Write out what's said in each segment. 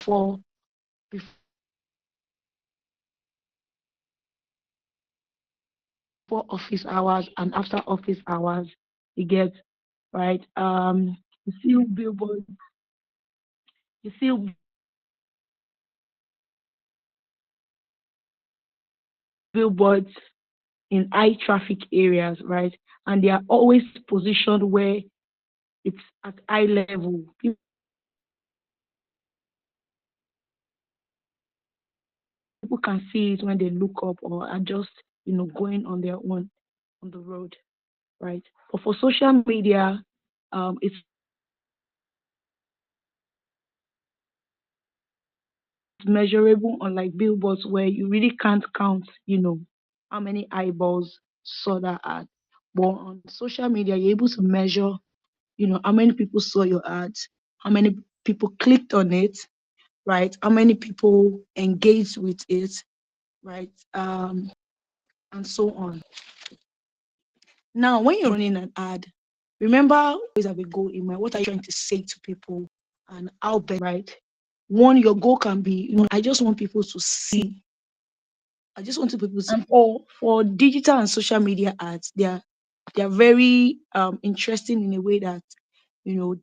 before office hours and after office hours. You get right. You see billboards. You see billboards in high traffic areas, right? And they are always positioned where it's at eye level. People can see it when they look up or are just, going on their own on the road, right? But for social media, it's measurable on like billboards where you really can't count, how many eyeballs saw that ad. But on social media, you're able to measure, how many people saw your ads, how many people clicked on it, right? How many people engaged with it, right? And so on. Now, when you're running an ad, remember always have a goal in mind. What are you trying to say to people and how best, right? One, your goal can be, I just want people to see. I just want people to see. And for digital and social media ads, they are very interesting in a way that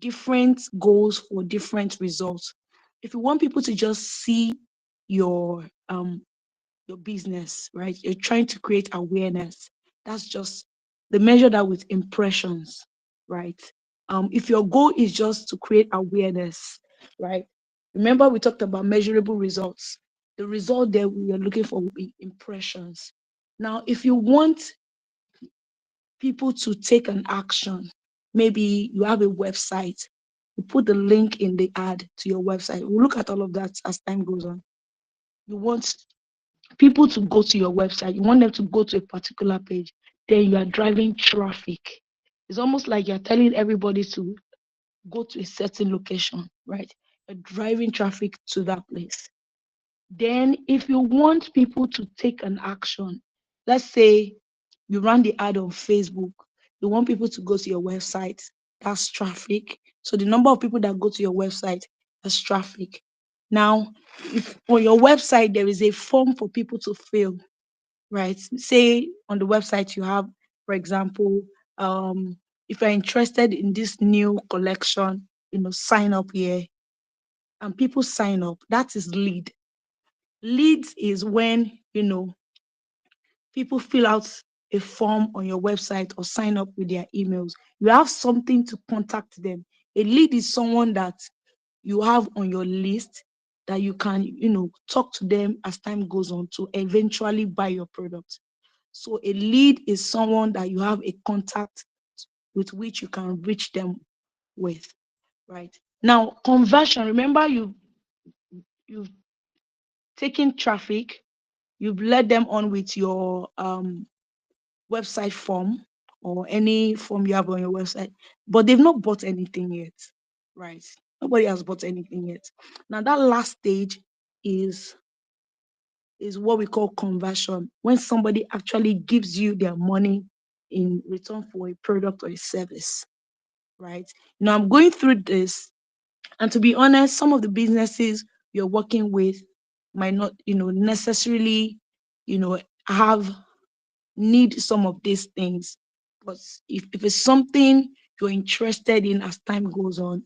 different goals for different results. If you want people to just see your business, right? You're trying to create awareness. That's just the measure that with impressions, right? If your goal is just to create awareness, right? Remember we talked about measurable results. The result that we are looking for will be impressions. Now, if you want people to take an action, maybe you have a website, you put the link in the ad to your website. We'll look at all of that as time goes on. You want people to go to your website, you want them to go to a particular page, then you are driving traffic. It's almost like you're telling everybody to go to a certain location, right? You're driving traffic to that place. Then, if you want people to take an action, let's say you run the ad on Facebook, you want people to go to your website, that's traffic. So, the number of people that go to your website, that's traffic. Now, if on your website there is a form for people to fill, right? Say on the website you have, for example, if you're interested in this new collection, sign up here, and people sign up. That is lead. Leads is when people fill out a form on your website or sign up with their emails. You have something to contact them. A lead is someone that you have on your list that you can, talk to them as time goes on to eventually buy your product. So a lead is someone that you have a contact with which you can reach them with, right? Now, conversion, remember you've taken traffic, you've led them on with your website form or any form you have on your website, but they've not bought anything yet, right? Nobody has bought anything yet. Now that last stage is what we call conversion, when somebody actually gives you their money in return for a product or a service, right? Now I'm going through this, and to be honest, some of the businesses you're working with might not, necessarily, have need some of these things. But if it's something you're interested in as time goes on,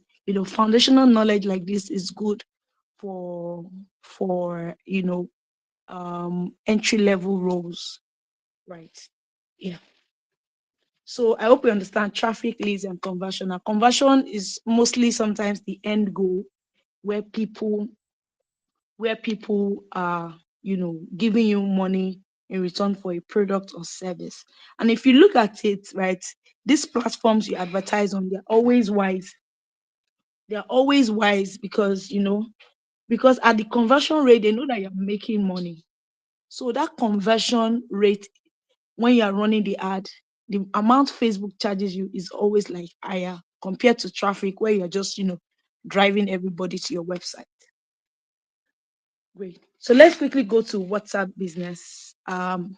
foundational knowledge like this is good for for entry level roles, right? Yeah. So I hope you understand traffic, leads, and conversion. Now, conversion is mostly sometimes the end goal where people are, giving you money in return for a product or service. And if you look at it, right, these platforms you advertise on, they're always wise. They're always wise because, because at the conversion rate, they know that you're making money. So that conversion rate, when you're running the ad, the amount Facebook charges you is always like higher compared to traffic where you're just, driving everybody to your website. Great. So let's quickly go to WhatsApp business. Facebook,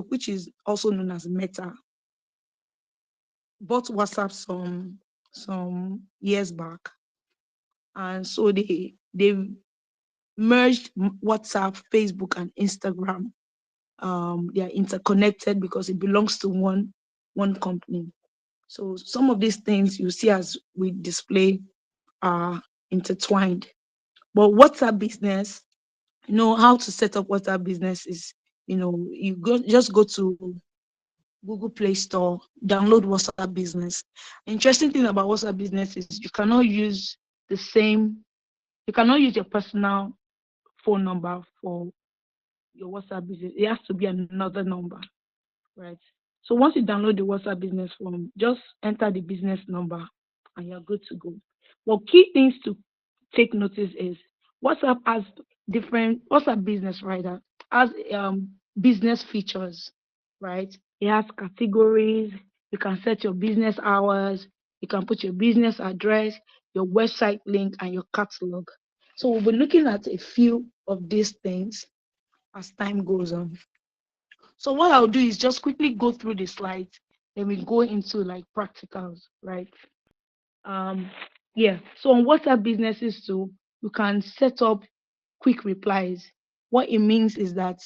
which is also known as Meta, bought WhatsApp some years back, and so they merged WhatsApp, Facebook, and Instagram. They are interconnected because it belongs to one company. So some of these things you see as we display are intertwined. But WhatsApp business, how to set up WhatsApp business is, you just go to Google Play Store, download WhatsApp business. Interesting thing about WhatsApp business is you cannot use your personal phone number for your WhatsApp business. It has to be another number, right? So once you download the WhatsApp business form, just enter the business number and you're good to go. Well, key things to take notice is WhatsApp business rather has business features, right? It has categories. You can set your business hours. You can put your business address, your website link, and your catalog. So we'll be looking at a few of these things as time goes on. So what I'll do is just quickly go through the slides, then we go into like practicals, right? Yeah. So on WhatsApp businesses too, you can set up quick replies. What it means is that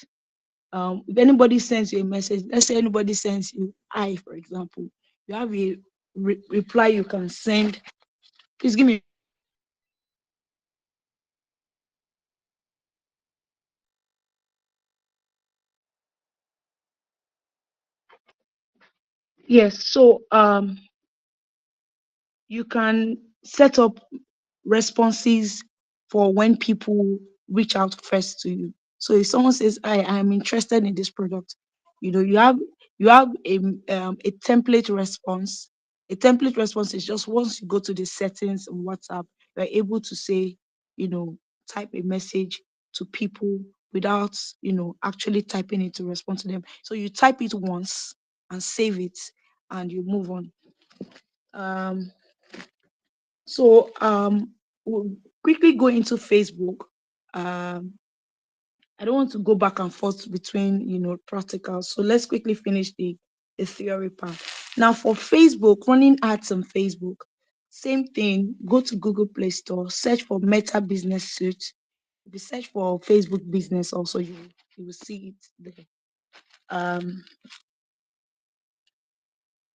if anybody sends you a message, let's say anybody sends you "I," for example, you have a reply you can send. Please give me. Yes. So you can set up responses for when people reach out first to you. So if someone says, I'm interested in this product," you have a template response. A template response is just once you go to the settings on WhatsApp, you're able to say, type a message to people without, actually typing it to respond to them. So you type it once and save it and you move on. So we'll quickly go into Facebook. Um, I don't want to go back and forth between practicals. So let's quickly finish the theory part. Now for Facebook, running ads on Facebook, same thing. Go to Google Play Store, search for Meta Business Suite. If you search for Facebook business, also you will see it there. Um,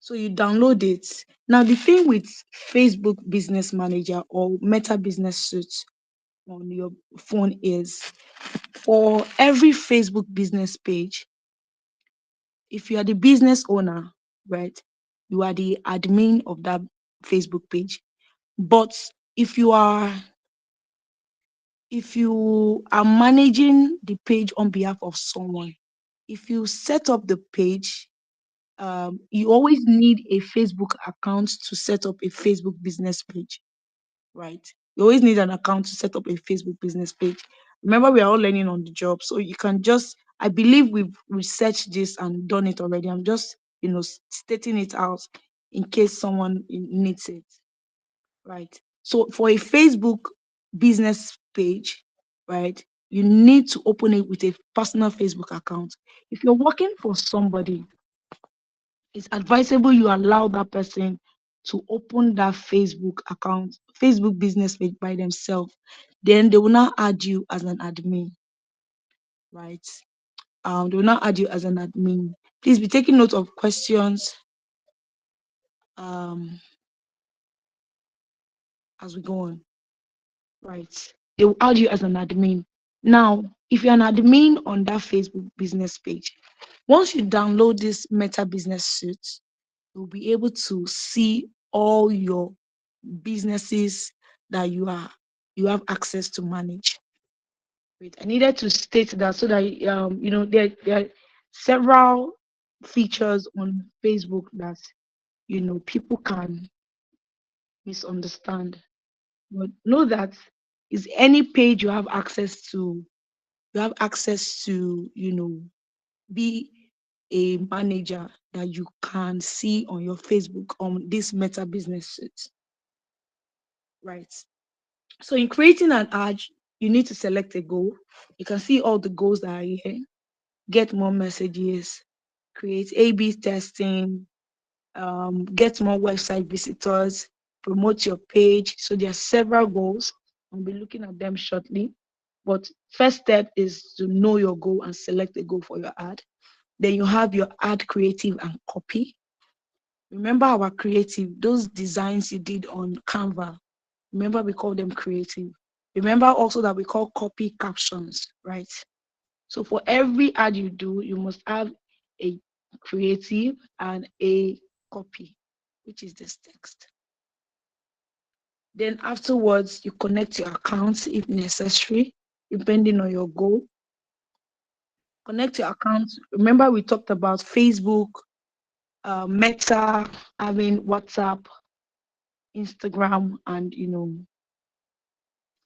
So you download it. Now the thing with Facebook Business Manager or Meta Business Suite on your phone is for every Facebook business page, if you are the business owner, right, you are the admin of that Facebook page. But if you are managing the page on behalf of someone, if you set up the page, you always need a Facebook account to set up a Facebook business page, right? You always need an account to set up a Facebook business page. Remember, we are all learning on the job, so you can just. I believe we've researched this and done it already. I'm just, stating it out in case someone needs it, right? So for a Facebook business page, right, you need to open it with a personal Facebook account. If you're working for somebody, it's advisable you allow that person to open that Facebook account, Facebook business page by themselves. Then they will not add you as an admin, right? They will not add you as an admin. Please be taking note of questions um, as we go on, right? They will add you as an admin. Now, if you're an admin on that Facebook business page, once you download this Meta Business Suite, you'll be able to see all your businesses that you have access to manage. Wait, I needed to state that so that there are several features on Facebook that people can misunderstand. But know that is any page you have access to, be a manager that you can see on your Facebook on this Meta Business Suite, right? So in creating an ad, you need to select a goal. You can see all the goals that are here. Get more messages, create A/B testing, get more website visitors, promote your page. So there are several goals. I'll be looking at them shortly. But first step is to know your goal and select a goal for your ad. Then you have your ad creative and copy. Remember our creative, those designs you did on Canva. Remember we call them creative. Remember also that we call copy captions, right? So for every ad you do, you must have a creative and a copy, which is this text. Then afterwards, you connect your accounts if necessary, depending on your goal. Connect your accounts. Remember we talked about Facebook, Meta, having WhatsApp, Instagram, and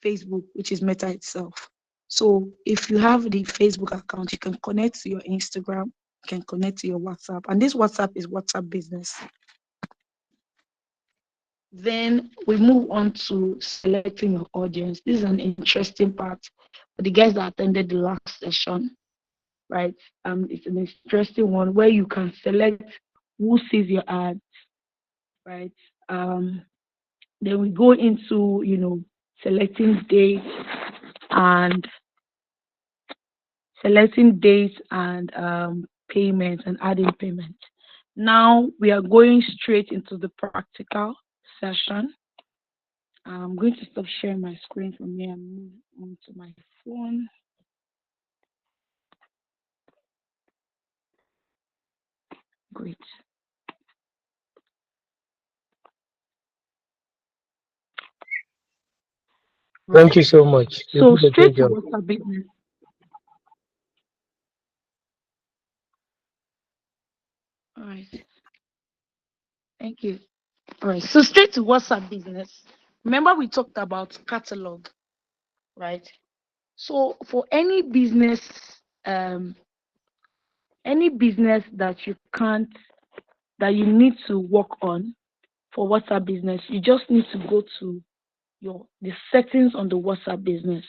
Facebook, which is Meta itself. So if you have the Facebook account, you can connect to your Instagram, you can connect to your WhatsApp, and this WhatsApp is WhatsApp business. Then we move on to selecting your audience. This is an interesting part for the guys that attended the last session, right? It's an interesting one where you can select who sees your ads, right? Then we go into selecting dates and payment and adding payment. Now we are going straight into the practical session. I'm going to stop sharing my screen from here and move on to my phone. Great. Thank you so much. You So did a straight great to job. WhatsApp business. All right. Thank you. All right. So straight to WhatsApp business. Remember we talked about catalog, right? So for any business that you need to work on for WhatsApp business, you just need to go to the settings on the WhatsApp business.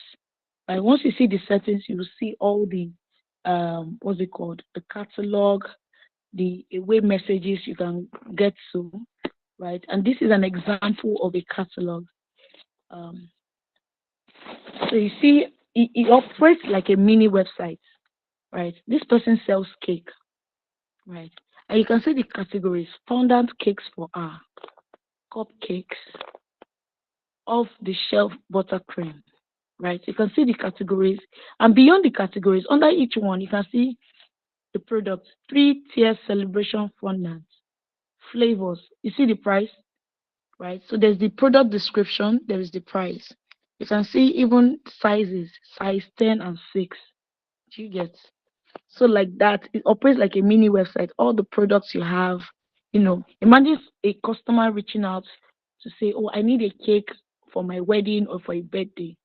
Right? Once you see the settings, you will see all the what's it called? The catalog, the away messages you can get to, right? And this is an example of a catalog. So you see, it operates like a mini website, right? This person sells cake, right? And you can see the categories: fondant cakes for her, cupcakes, off the shelf buttercream, right? You can see the categories, and beyond the categories, under each one, you can see the product: 3-tier celebration fondant, flavors. You see the price, right? So there's the product description, there is the price. You can see even sizes, size 10 and 6. Do you get? So like that, it operates like a mini website. All the products you have, imagine a customer reaching out to say, "Oh, I need a cake for my wedding or for a birthday."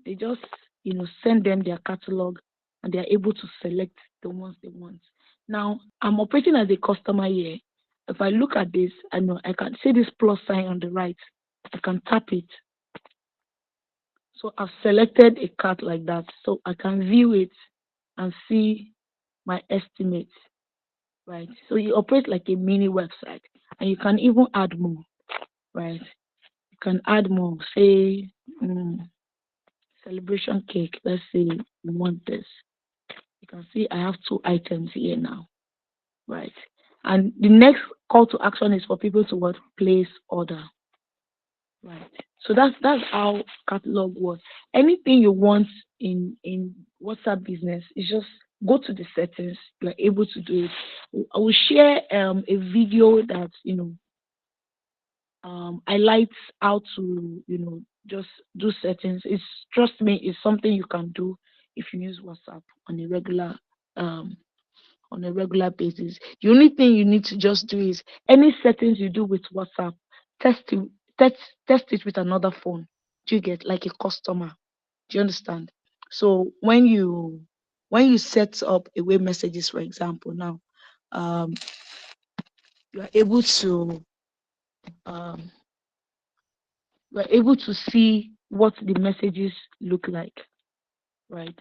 They just, send them their catalog and they are able to select the ones they want. Now, I'm operating as a customer here. If I look at this, I know I can see this plus sign on the right. I can tap it. So I've selected a cart like that. So I can view it and see my estimates, right? So you operate like a mini website and you can even add more, right? You can add more, say, celebration cake. Let's say you want this. You can see I have 2 items here now, right? And the next call to action is for people to place order, right? So that's how catalog works. Anything you want in WhatsApp business is just go to the settings. You're able to do it. I will share a video that highlights how to just do settings. It's, trust me, it's something you can do if you use WhatsApp on a regular basis. The only thing you need to just do is any settings you do with WhatsApp, test it, test it with another phone. Do you get, like a customer? Do you understand? So when you set up away messages, for example, now you are able to um, see what the messages look like, right?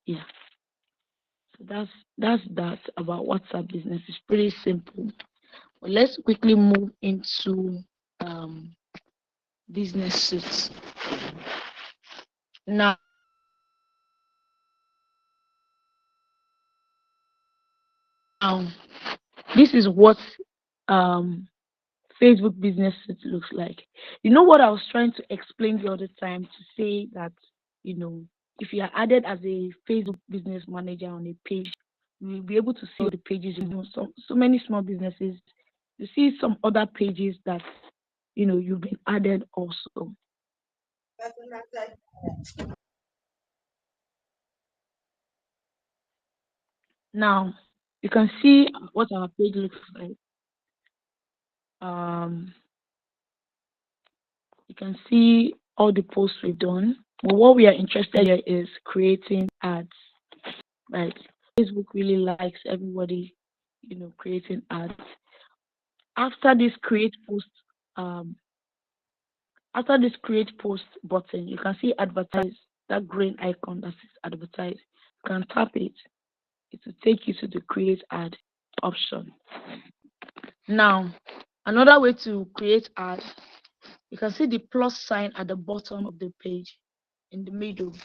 Yeah. So that's that about WhatsApp business. It's pretty simple. Let's quickly move into business suits. Now, this is what um Facebook business suite looks like. You know what I was trying to explain the other time to say that, if you are added as a Facebook business manager on a page, you'll be able to see all the pages. So many small businesses, you see some other pages that you've been added also. Now you can see what our page looks like. Um, you can see all the posts we've done. But what we are interested in is creating ads. Right. Facebook really likes everybody, creating ads. After this create post, um, after this create post button, you can see advertise, that green icon that says advertise. You can tap it. It will take you to the create ad option. Now, another way to create ads, you can see the plus sign at the bottom of the page in the middle.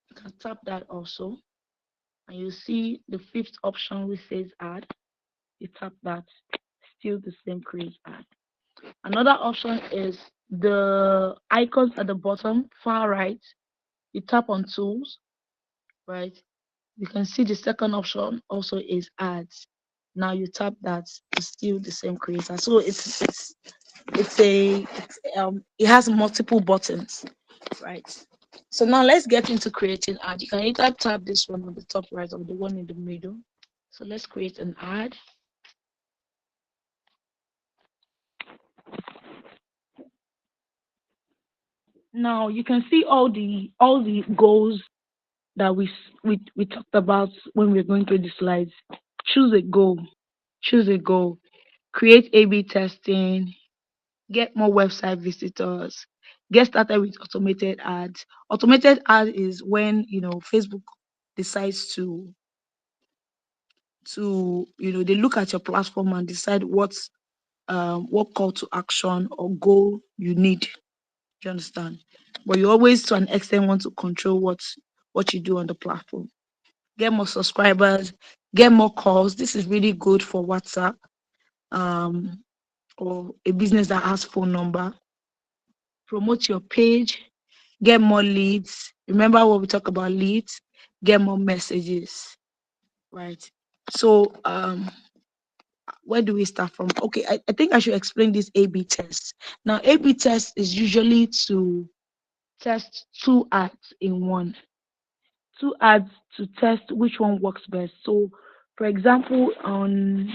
You can tap that also, and you see the fifth option which says add. You tap that, still the same create ad. Another option is the icons at the bottom, far right. You tap on tools, right? You can see the second option also is ads. Now you tap that, it's still the same creator. So it has multiple buttons, right? So now let's get into creating ad. You can either tap this one on the top right or the one in the middle. So let's create an ad. Now you can see all the goals that we talked about when we were going through the slides. Choose a goal. Choose a goal. Create A/B testing. Get more website visitors. Get started with automated ads. Automated ad is when Facebook decides to they look at your platform and decide what call to action or goal you need. Do you understand? But you always, to an extent, want to control what you do on the platform. Get more subscribers, get more calls. This is really good for WhatsApp, um, or a business that has phone number. Promote your page, get more leads. Remember what we talk about leads, get more messages, right? So where do we start from? Okay, I think I should explain this A/B test. Now, A/B test is usually to test two ads in one. Two ads to test which one works best. So, for example, on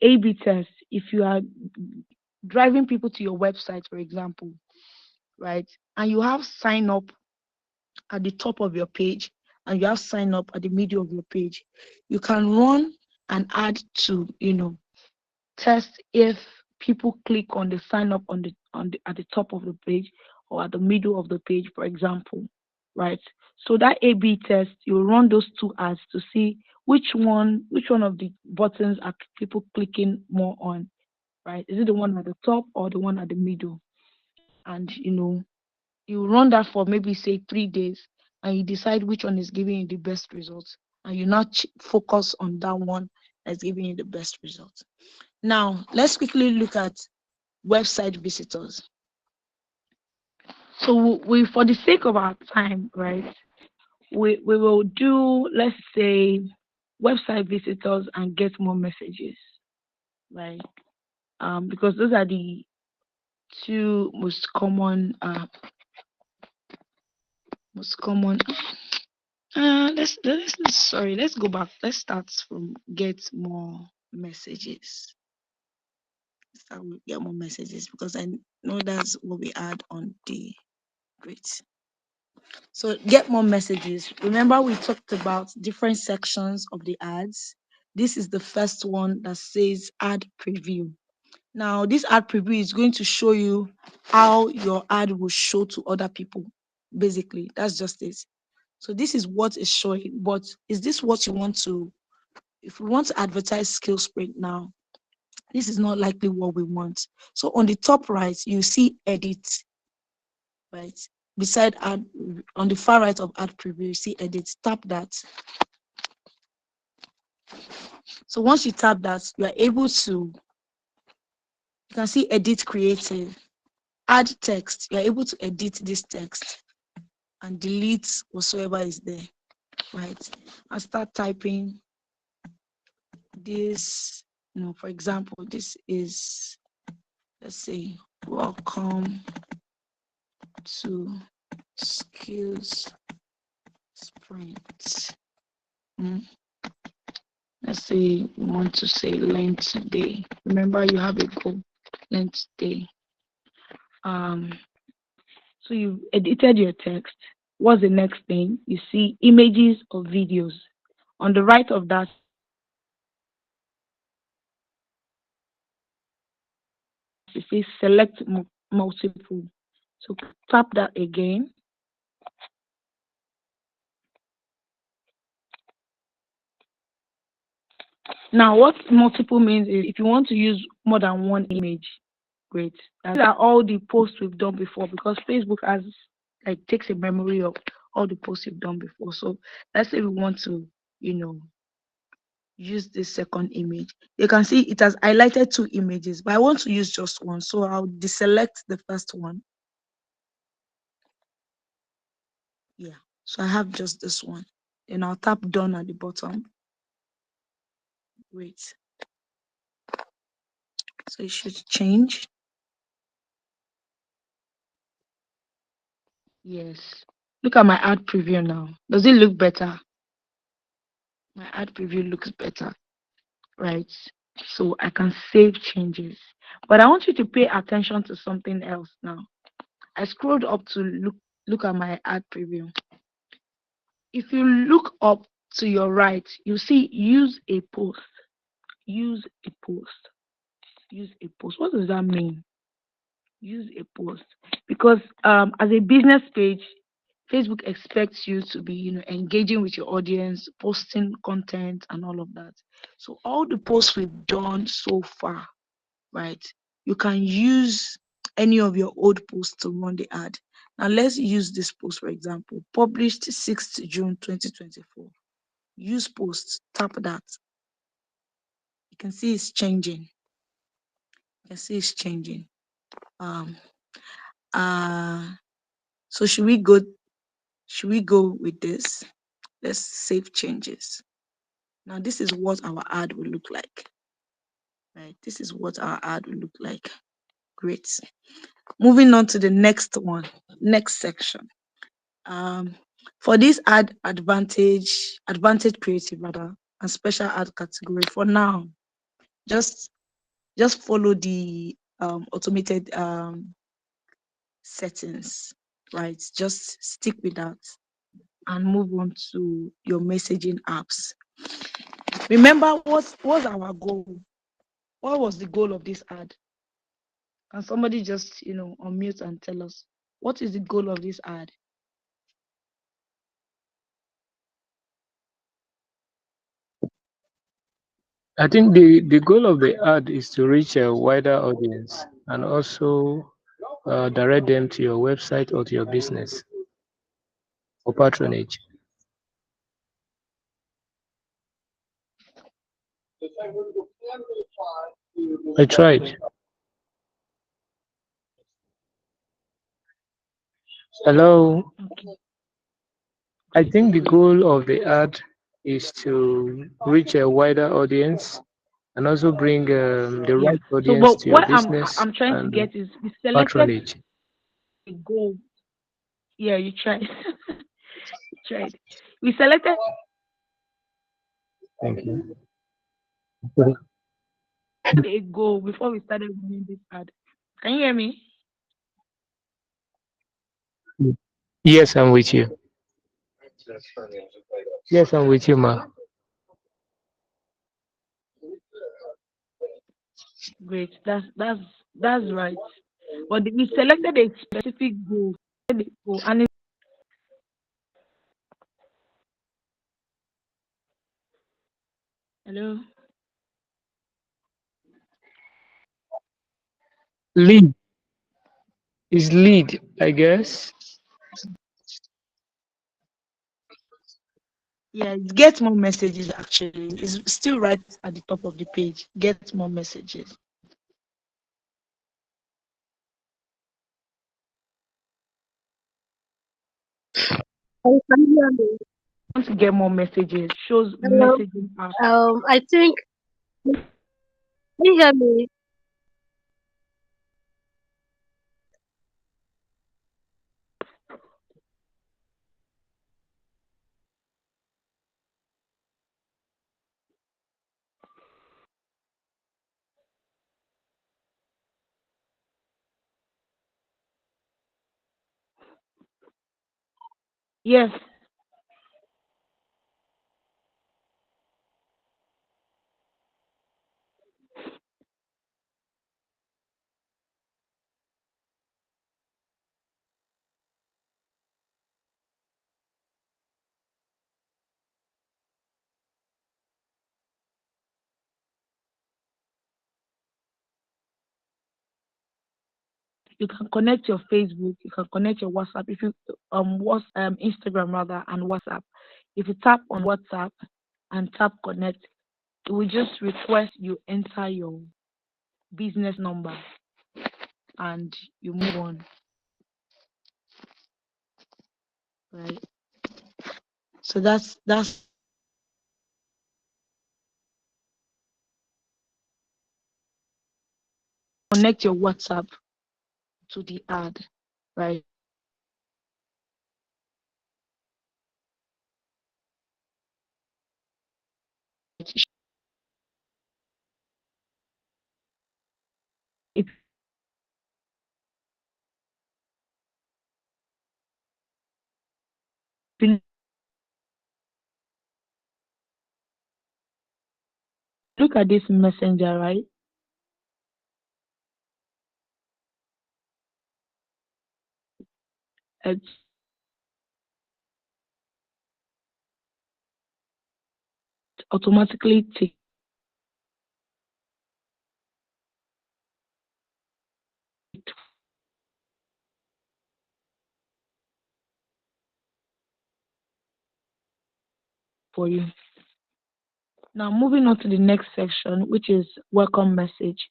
A/B test, if you are driving people to your website, for example, right, and you have sign up at the top of your page and you have sign up at the middle of your page, you can run an ad to test if people click on the sign up on the at the top of the page or at the middle of the page, for example, right? So that A/B test, you run those two ads to see which one of the buttons are people clicking more on, right? Is it the one at the top or the one at the middle? And you run that for maybe say 3 days, and you decide which one is giving you the best results, and you not focus on that one that's giving you the best results. Now, let's quickly look at website visitors. So we, for the sake of our time, right, we will do, let's say, website visitors and get more messages, right? Because those are the two most common. Let's go back. Let's start from get more messages. Start with get more messages because I know that's what we add on the great. So get more messages. Remember, we talked about different sections of the ads. This is the first one that says ad preview. Now, this ad preview is going to show you how your ad will show to other people. Basically, that's just it. So this is what is showing. But is this what you want to? If we want to advertise skill sprint now, this is not likely what we want. So on the top right, you see edit, right? beside add, on the far right of add preview, you see edit. Tap that. So once you tap that, you are able to, you can see edit creative, add text. You are able to edit this text and delete whatsoever is there, right? And start typing this, for example, this is, let's say, welcome to skills sprint. Let's say we want to say learn today. Remember, you have a goal, learn today. So you edited your text. What's the next thing? You see images or videos. On the right of that, you see select multiple. So tap that again. Now, what multiple means is if you want to use more than one image, great. These are all the posts we've done before, because Facebook has takes a memory of all the posts you've done before. So let's say we want to, use this second image. You can see it has highlighted 2 images, but I want to use just one. So I'll deselect the first one. Yeah. So I have just this one. Then I'll tap done at the bottom. Wait. So it should change. Yes. Look at my ad preview now. Does it look better? My ad preview looks better, right? So I can save changes. But I want you to pay attention to something else now. I scrolled up to look at my ad preview. If you look up to your right, you see use a post. Use a post. Use a post. What does that mean? Use a post. Because as a business page, Facebook expects you to be, engaging with your audience, posting content and all of that. So all the posts we've done so far, right? You can use any of your old posts to run the ad. Now let's use this post, for example, published 6th June 2024. Use post, tap that. You can see it's changing. You can see it's changing. So should we go with this? Let's save changes. Now this is what our ad will look like. Right? This is what our ad will look like. Great. Moving on to the next one, next section. For this advantage creative rather, and special ad category, for now, just follow the automated settings, right? Just stick with that and move on to your messaging apps. Remember what's our goal? What was the goal of this ad? Can somebody just unmute and tell us what is the goal of this ad? I think the goal of the ad is to reach a wider audience and also direct them to your website or to your business for patronage. I tried. Hello. Okay. I think the goal of the ad is to reach a wider audience and also bring the Yeah. right So, audience but to your what business I'm trying to and get is we selected patronage. a goal. Yeah, you tried. You tried. We selected Thank you. a goal before we started running this ad. Can you hear me? Yes, I'm with you. Yes, I'm with you, ma. Great. That's right. But we selected a specific goal. And hello. Lead is lead, I guess. Yeah, get more messages actually. It's still right at the top of the page. Get more messages. Oh, can you hear me? Want to get more messages, shows Hello. messaging app. I think, can you hear me? Yes, you can connect your Facebook, you can connect your WhatsApp. If you Instagram rather and WhatsApp. If you tap on WhatsApp and tap connect, it will just request you enter your business number and you move on. Right. So that's connect your WhatsApp to the ad. Right. If you look at this messenger, right? It's automatically take for you. Now moving on to the next section, which is welcome message.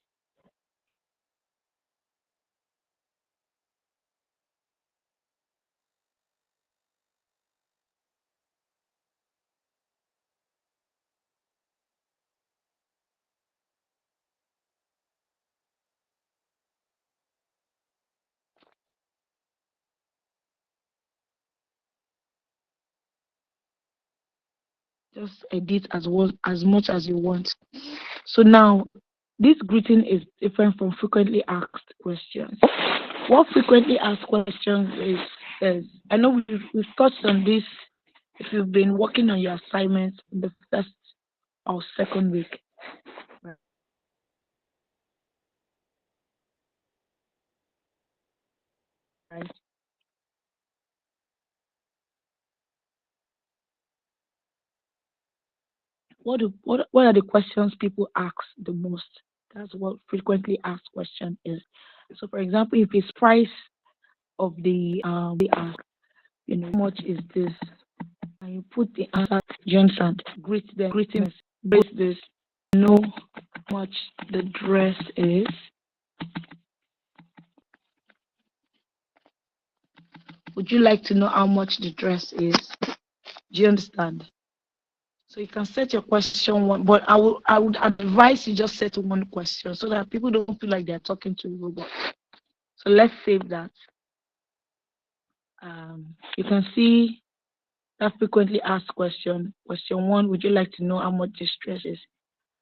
Just edit as much as you want. So now this greeting is different from frequently asked questions. What frequently asked questions is I know we've touched on this if you've been working on your assignments in the first or second week. Right. What are the questions people ask the most? That's what frequently asked question is. So for example, if it's price of the ask, how much is this? And you put the answer, do you understand? Greetings, greet this, know how much the dress is. Would you like to know how much the dress is? Do you understand? So you can set your question one, but I would advise you just set one question so that people don't feel like they're talking to a robot. So let's save that. You can see that frequently asked question. Question one, would you like to know how much this dress is?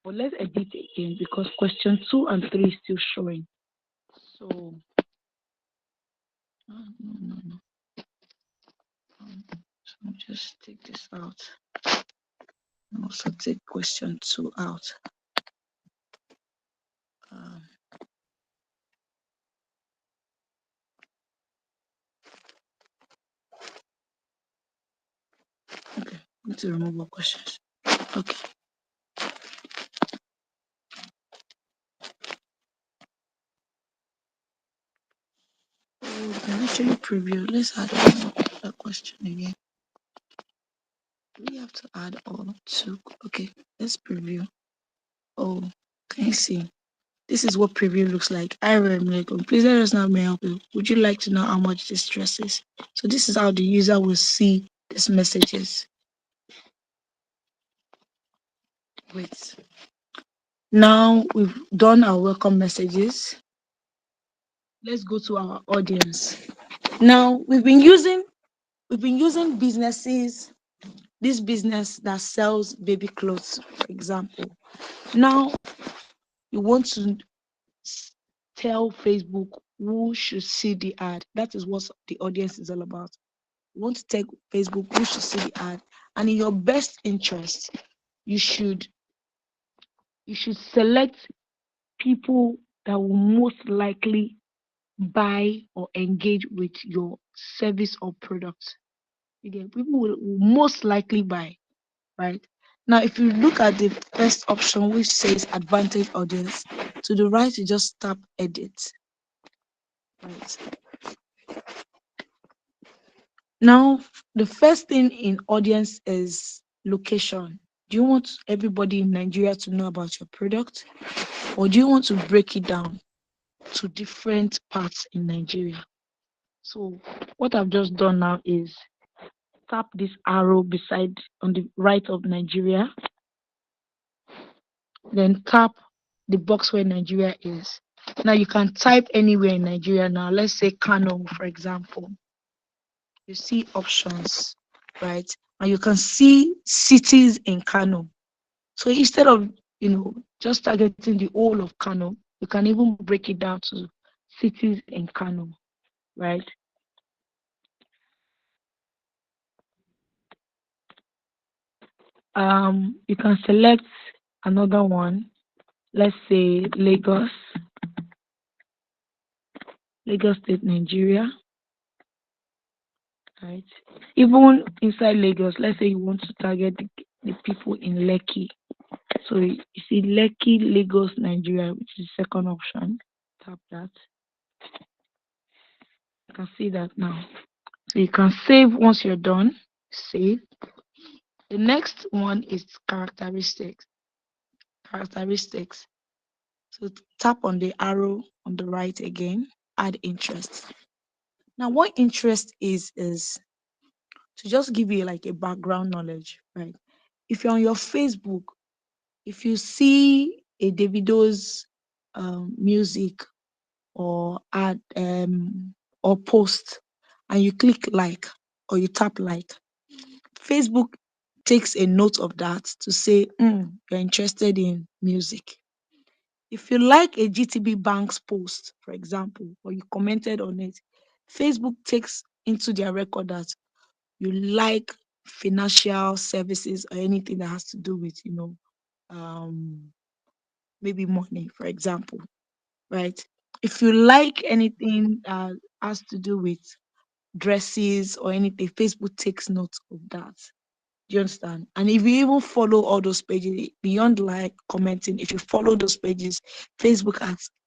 But let's edit again because question 2 and 3 is still showing. So, no. So just take this out. And also take question 2 out. Um, okay, need to remove all questions. Okay. So we can actually preview. Let's add that question again. We have to add all to. Okay, let's preview. Oh, can you see? This is what preview looks like. Hi, Remlego. Please let us know may I help you. Would you like to know how much this dress is? So this is how the user will see these messages. Wait. Now we've done our welcome messages. Let's go to our audience. Now we've been using businesses, this business that sells baby clothes, for example. Now you want to tell Facebook who should see the ad. That is what the audience is all about. You want to tell Facebook who should see the ad, and in your best interest, you should select people that will most likely buy or engage with your service or product. Again, people will most likely buy, right? Now, if you look at the first option, which says advantage audience, to the right, you just tap edit. Right. Now, the first thing in audience is location. Do you want everybody in Nigeria to know about your product, or do you want to break it down to different parts in Nigeria? So what I've just done now is tap this arrow beside on the right of Nigeria, then tap the box where Nigeria is. Now you can type anywhere in Nigeria. Now let's say Kano, for example. You see options, right? And you can see cities in Kano. So instead of just targeting the whole of Kano, you can even break it down to cities in Kano, right? You can select another one. Let's say Lagos State, Nigeria, right? Even inside Lagos, let's say you want to target the people in Lekki. So you see Lekki, Lagos, Nigeria, which is the second option. Tap that. You can see that now. So you can save once you're done. Save. The next one is characteristics. So tap on the arrow on the right again. Add interest. Now, what interest is to just give you like a background knowledge, right? If you're on your Facebook, if you see a Davido's music or ad or post, and you click like or you tap like, Facebook takes a note of that to say you're interested in music. If you like a GTB Bank's post, for example, or you commented on it, Facebook takes into their record that you like financial services or anything that has to do with, maybe money, for example, right? If you like anything that has to do with dresses or anything, Facebook takes note of that. Do you understand? And if you even follow all those pages, beyond like commenting, if you follow those pages, Facebook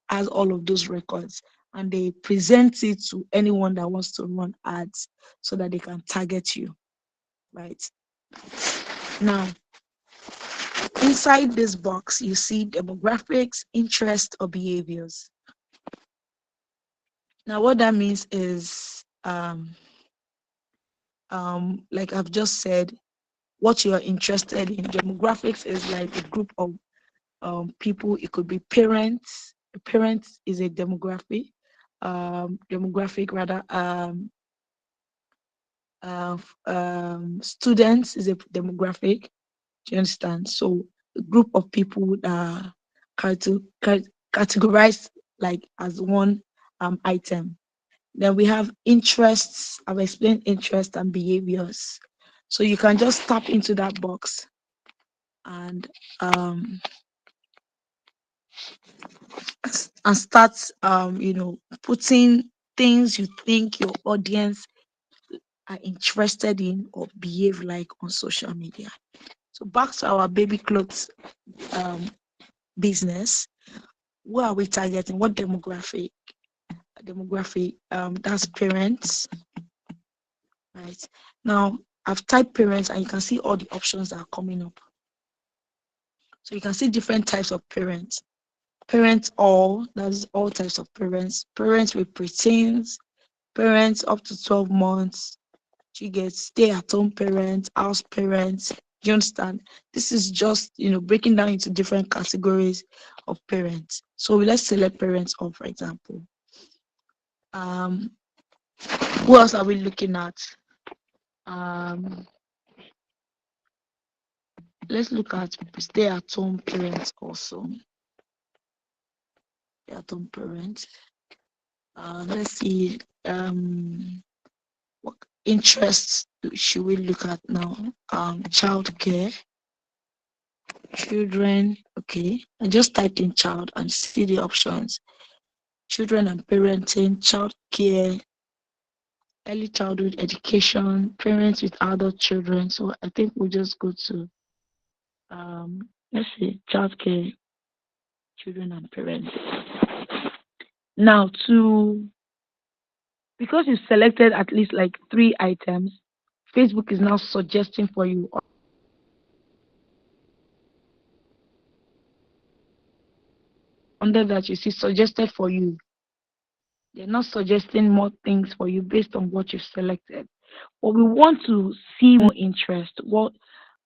has all of those records and they present it to anyone that wants to run ads so that they can target you, right? Now, inside this box, you see demographics, interest, or behaviors. Now, what that means is, like I've just said, what you're interested in. Demographics is like a group of people. It could be parents. Parents is a demographic. Demographic rather. Students is a demographic. Do you understand? So a group of people that are categorized like as one item. Then we have interests. I've explained interests and behaviors. So you can just tap into that box and start putting things you think your audience are interested in or behave like on social media. So back to our baby clothes business. Who are we targeting? What demographic? That's parents, right? Now I've typed parents, and you can see all the options that are coming up. So you can see different types of parents. Parents all, that's all types of parents. Parents with preteens, parents up to 12 months. You get stay-at-home parents, house parents. You understand? This is just, breaking down into different categories of parents. So let's select parents all, for example. Who else are we looking at? Let's look at stay-at-home parents also. Stay-at-home parents. Let's see. What interests should we look at now? Childcare, children. Okay, I just typed in child and see the options. Children and parenting, childcare, early childhood education, parents with adult children. So I think we'll just go to let's see, childcare, children and parents. Now because you've selected at least like 3 items, Facebook is now suggesting for you. Under that, you see suggested for you. They're not suggesting more things for you based on what you've selected. But we want to see more interest, what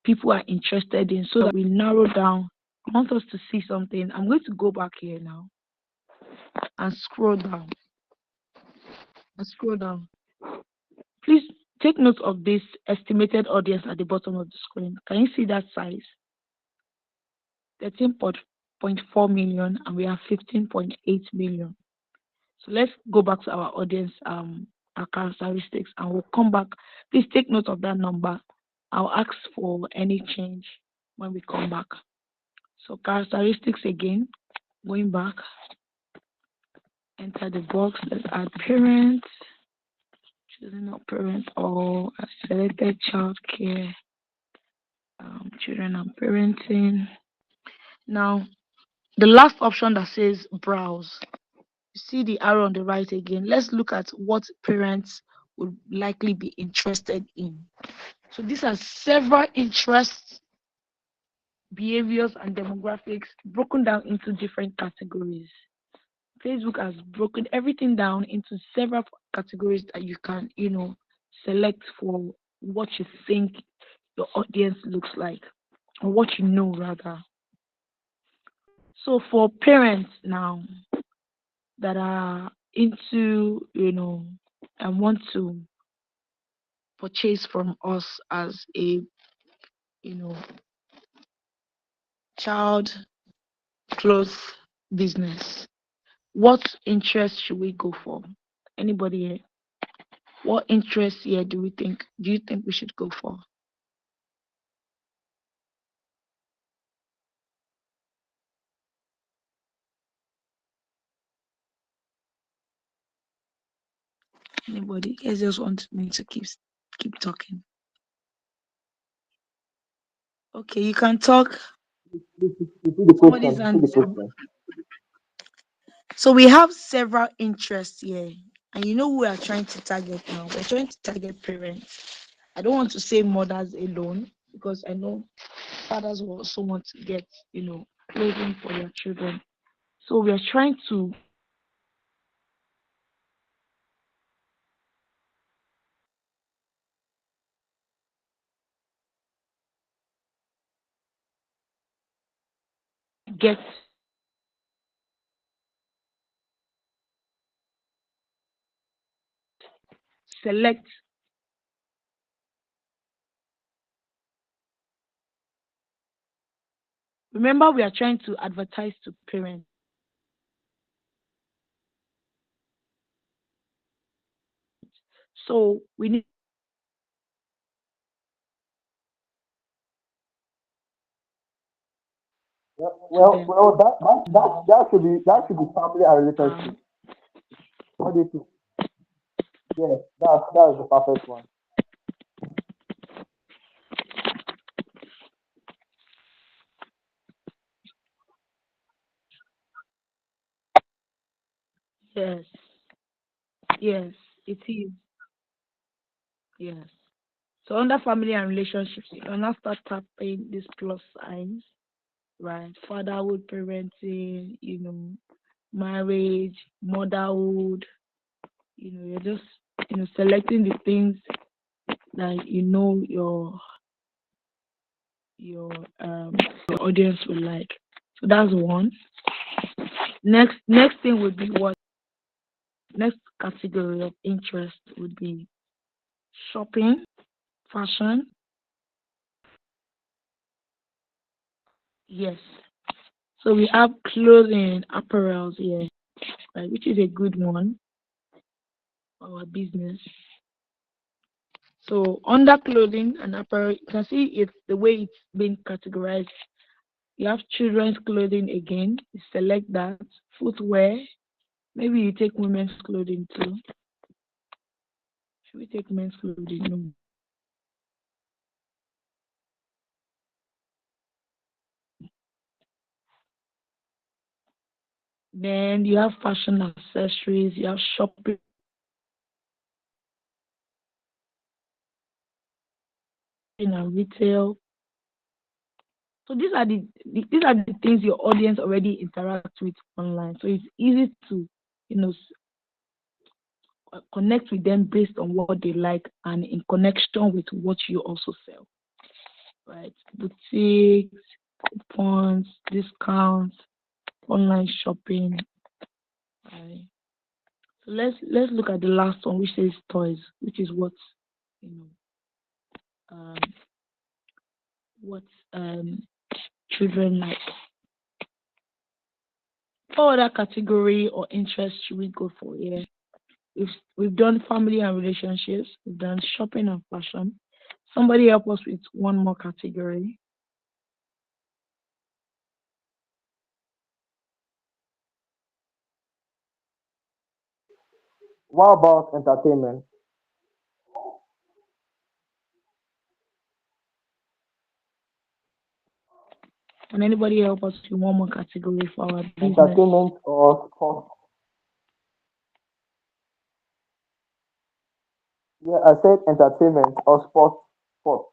people are interested in, so that we narrow down. I want us to see something. I'm going to go back here now and scroll down. Please take note of this estimated audience at the bottom of the screen. Can you see that size? 13.4 million, and we have 15.8 million. So let's go back to our audience our characteristics, and we'll come back. Please take note of that number. I'll ask for any change when we come back. So characteristics again, going back, enter the box. Let's add parents, choosing a parent or a selected child care, children and parenting. Now, the last option that says browse. You see the arrow on the right again. Let's look at what parents would likely be interested in. So these are several interests, behaviors, and demographics broken down into different categories. Facebook has broken everything down into several categories that you can, select for what you think your audience looks like, or what you know rather. So for parents now that are into, and want to purchase from us as a, child clothes business, what interest should we go for? Anybody here? What interest here do you think we should go for? Anybody? You guys just want me to keep talking. Okay, you can talk. Somebody's hand. So we have several interests here, and you know who we are trying to target now. We're trying to target parents. I don't want to say mothers alone, because I know fathers will also want to get, clothing for their children. So we are trying to get select. Remember, we are trying to advertise to parents. So we need Well, that should be family and relationship. What do you think? Yes, that's the perfect one. yes, yes, it is. Yes. So under family and relationships, you can now start tapping these plus signs, right? Fatherhood, parenting, marriage, motherhood. You're just selecting the things that your audience will like. So that's one. Next thing would be what? Next category of interest would be shopping, fashion. Yes. So we have clothing, apparels here, right, which is a good one for our business. So under clothing and apparel, you can see it's the way it's been categorized. You have children's clothing again. You select that. Footwear. Maybe you take women's clothing too. Should we take men's clothing? No. Then you have fashion accessories. You have shopping and retail. So these are the things your audience already interact with online. So it's easy to connect with them based on what they like and in connection with what you also sell. Right? Boutiques, coupons, discounts, online shopping. Right? So let's look at the last one, which says toys, which is what um, what children like. What other category or interest should we go for here? We've done family and relationships. We've done shopping and fashion. Somebody help us with one more category. What about entertainment? Can anybody help us with one more category for our business? Entertainment or sport? Yeah, I said entertainment or sport. Sport.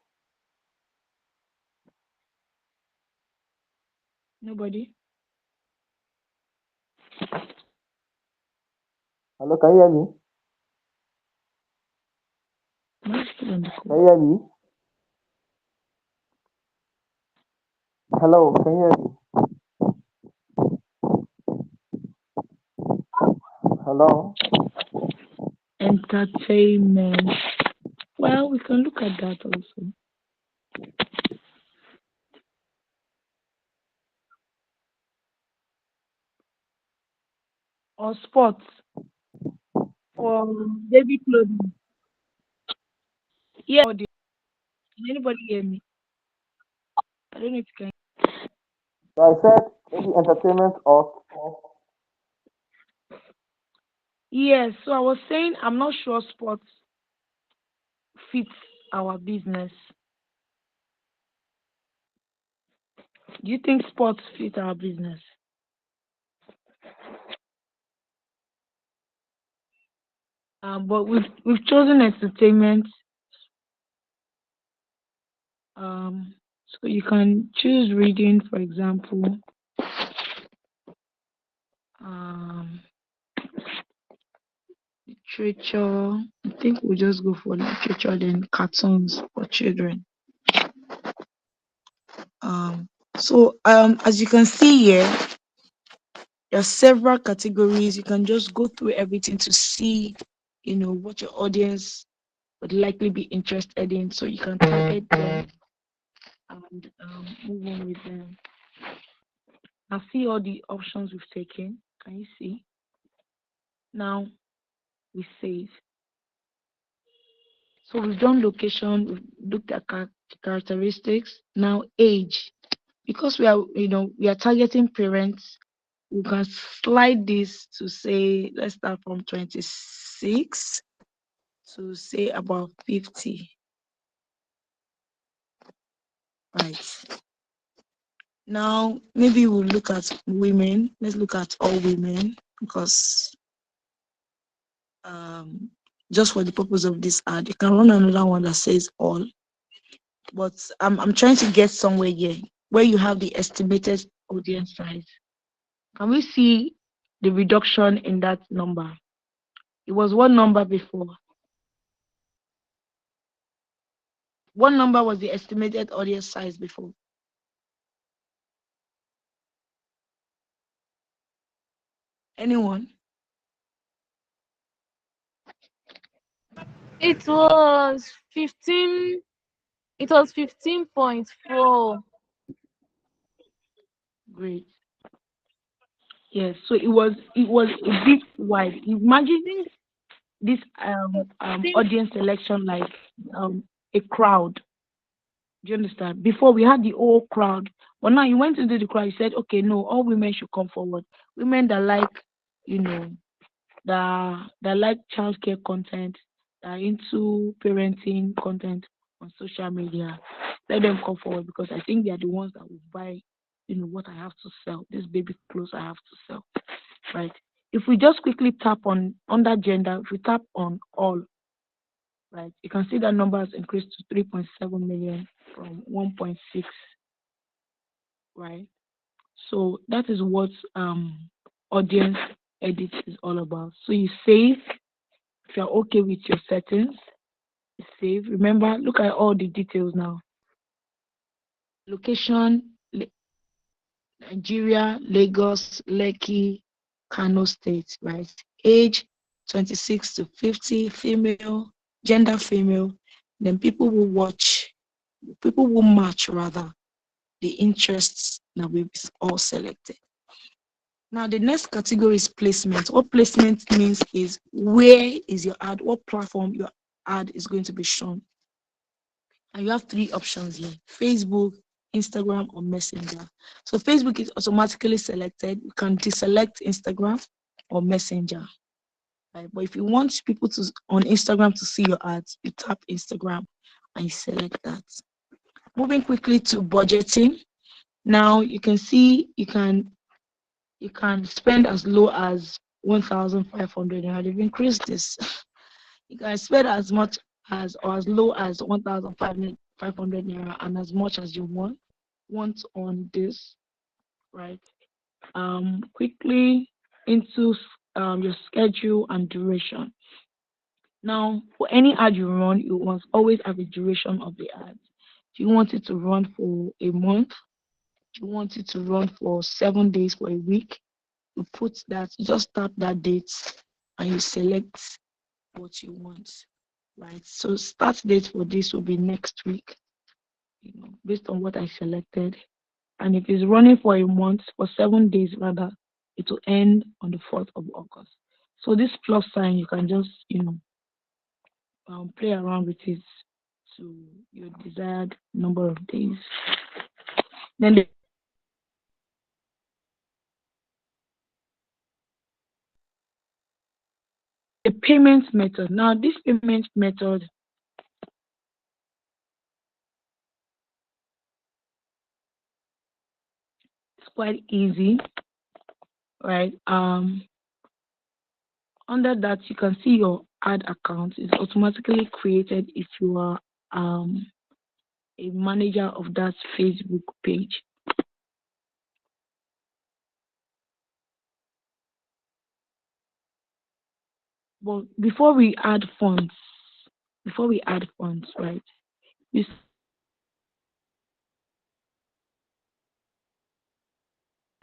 Nobody? Hello, can you hear me? Am I still on the Can call? you hear me? Hello, can you hear me? Hello. Entertainment. Well, we can look at that also. Or sports. For baby clothing. Yeah. Can anybody hear me? I don't know if you can. So I said maybe entertainment or sport. Yes, so I was saying I'm not sure sports fits our business. Do you think sports fit our business? But we've chosen entertainment. So you can choose reading, for example. Literature. I think we'll just go for literature, then cartoons for children. As you can see here, there are several categories. You can just go through everything to see, what your audience would likely be interested in, so you can target them and move on with them. Now see all the options we've taken. Can you see? Now we save. So we've done location, we've looked at characteristics. Now age. Because we are targeting parents, we can slide this to say, let's start from 26 to say about 50. Right. Now maybe we'll look at women. Let's look at all women because just for the purpose of this ad. You can run another one that says all. But I'm trying to get somewhere here where you have the estimated audience size. Can we see the reduction in that number? It was one number before. What number was the estimated audience size before? Anyone? It was 15. It was 15.4. Great. Yes, so it was a bit wide. Imagine this audience selection like a crowd. Do you understand? Before we had the whole crowd, but now you went into the crowd. You said, okay, no, all women should come forward. Women that like, you know, that like childcare content, that are into parenting content on social media. Let them come forward because I think they are the ones that will buy, you know, what I have to sell. This baby clothes I have to sell, right? If we just quickly tap on under gender, if we tap on all, right, you can see that number has increased to 3.7 million from 1.6, right? So that is what audience edit is all about. So you save if you're okay with your settings, you save. Remember, look at all the details now. Location, Nigeria, Lagos, Lekki, Kano State, right? Age 26 to 50, female, gender female. Then people will match rather the interests that we've all selected. Now, the next category is placement. What placement means is where is your ad, what platform your ad is going to be shown. And you have three options here: Facebook, Instagram, or Messenger. So Facebook is automatically selected. You can deselect Instagram or Messenger. Right? But if you want people to on Instagram to see your ads, you tap Instagram and you select that. Moving quickly to budgeting. Now you can see you can spend as low as 1,500 and they've increased this. You can spend as much as or as low as 1,500 naira and as much as you want on this, right? Quickly into your schedule and duration. Now, for any ad you run, you must always have a duration of the ad. Do you want it to run for a month? Do you want it to run for 7 days, for a week? You put that, you just tap that date and you select what you want, right? So start date for this will be next week, you know, based on what I selected. And if it's running for a month, for 7 days rather, it will end on the 4th of August. So this plus sign, you can just, you know, play around with it to your desired number of days. Then the payment method. Now, this payment method is quite easy, right? Under that, you can see your ad account is automatically created if you are a manager of that Facebook page. But before we add funds, right? You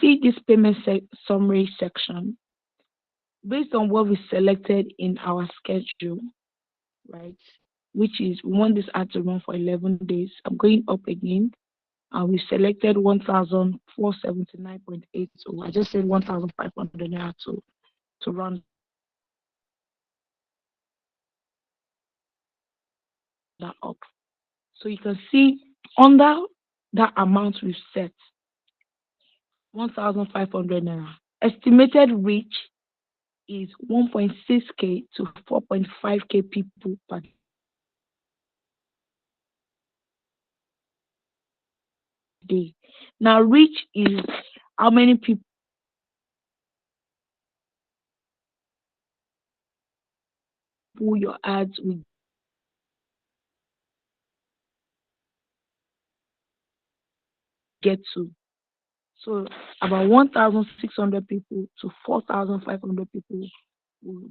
see this payment summary section based on what we selected in our schedule, right? Which is we want this ad to run for 11 days. I'm going up again. We selected 1,479.8. So I just said 1,500 naira to run that up. So you can see under that amount we've set, 1,500 naira. Estimated reach is 1.6K to 4.5K people per day. Now, reach is how many people your ads will get to. So about 1,600 people to 4,500 people will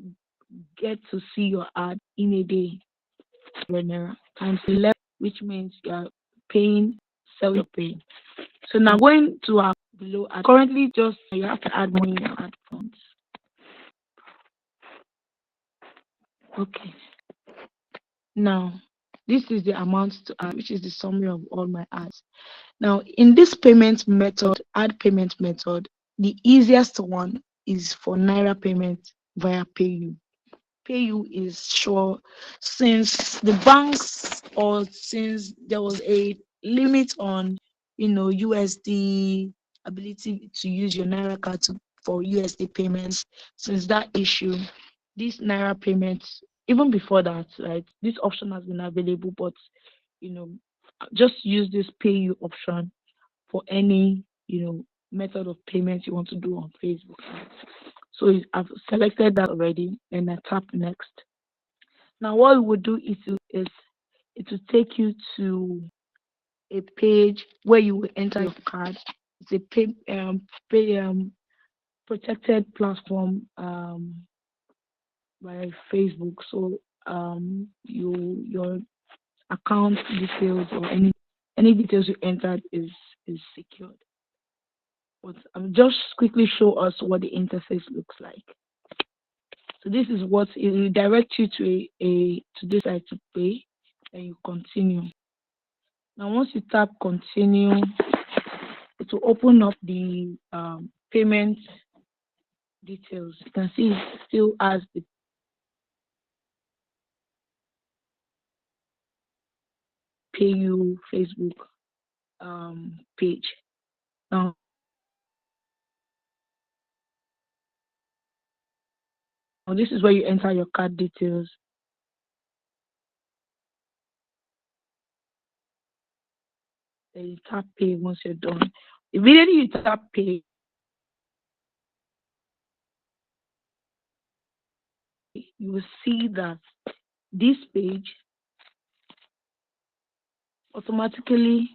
get to see your ad in a day. Times 11, which means you are paying, selling, paying. So now going to our below ad. Currently, just you have to add money in your ad funds. Okay. Now, this is the amount to add, which is the summary of all my ads. Now, in this payment method, ad payment method, the easiest one is for Naira payment via PayU. PayU is sure, since the banks, or since there was a limit on USD ability to use your Naira card for USD payments, since that issue, these Naira payments, even before that, right, this option has been available, but just use this PayU option for any method of payment you want to do on Facebook. So I've selected that already, and I tap next. Now what we will do is it will take you to a page where you will enter your card. It's a protected platform by Facebook. So your account details or any details you entered is secured. But just quickly show us what the interface looks like. So this is what it will direct you to this site to pay, and you continue. Now once you tap continue, it will open up the payment details. You can see it still has the PayU Facebook page. Now this is where you enter your card details. Then you tap pay once you're done. Immediately you tap pay, you will see that this page automatically,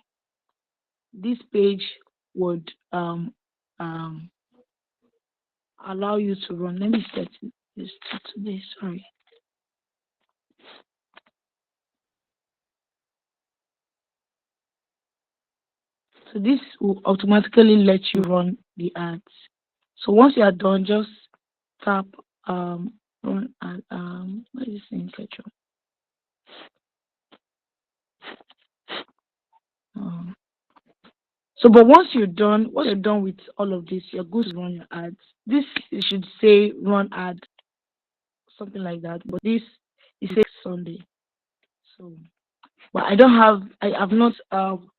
this page would allow you to run. Let me set this to today. Sorry. So this will automatically let you run the ads. So once you are done, just tap run ad. What is this thing? So, but once you're done with all of this, you're good to run your ads. This it should say run ad, something like that. But this it says Sunday. So, but I have not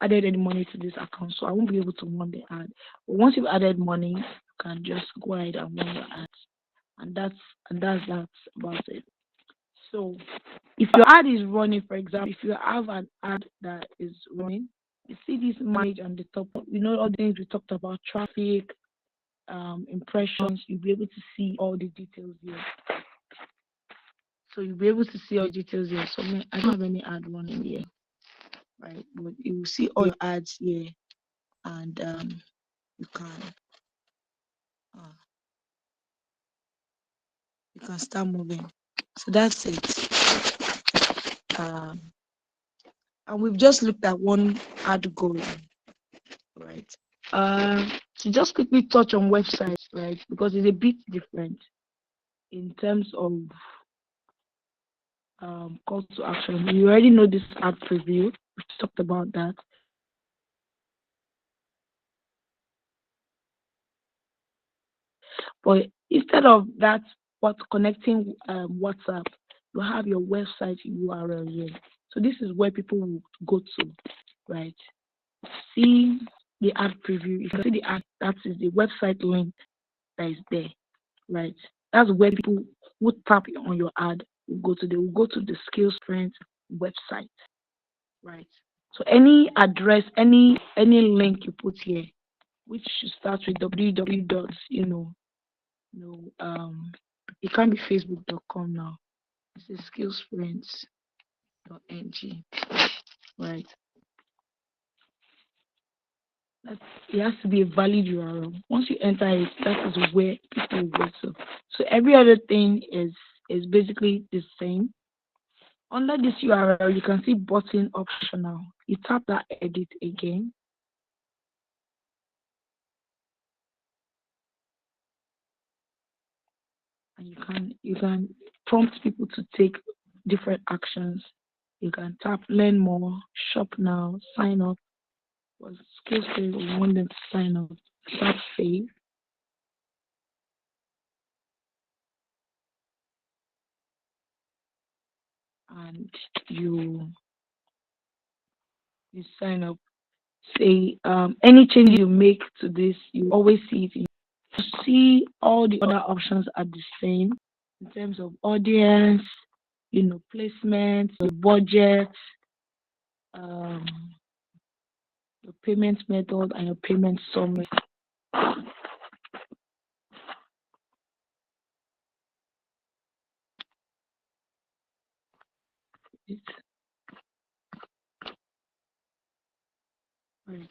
added any money to this account, so I won't be able to run the ad. But once you've added money, you can just go ahead and run your ads, and that's about it. So, if your ad is running, for example, if you have an ad that is running, you see this manage on the top. All the things we talked about, traffic, impressions. You'll be able to see all the details here. So you'll be able to see all the details here. So I don't have any ad running here, right? But you will see all your ads here, and you can start moving. So that's it. And we've just looked at one ad goal, right? To just quickly touch on websites, right? Because it's a bit different in terms of call to action. You already know this ad preview. We talked about that. But instead of that, connecting WhatsApp, you have your website URL here. So this is where people will go to, right? See the ad preview. You can see the ad. That is the website link that is there, right? That's where people who tap on your ad will go to. They will go to the Skills Friends website, right? So any address, any link you put here, which should start with www. It can't be facebook.com now. This is skillsprints.ng, right? It has to be a valid URL. Once you enter it, that is where people will go to. So every other thing is basically the same. Under this URL, you can see button optional. You tap that edit again. And you can prompt people to take different actions. You can tap learn more, shop now, sign up. For skills page, we want them to sign up. Tap save. And you sign up. Say any change you make to this, you always see it. You see all the other options are the same in terms of audience, placement, your budget, um, your payment method, and your payment summary. Right.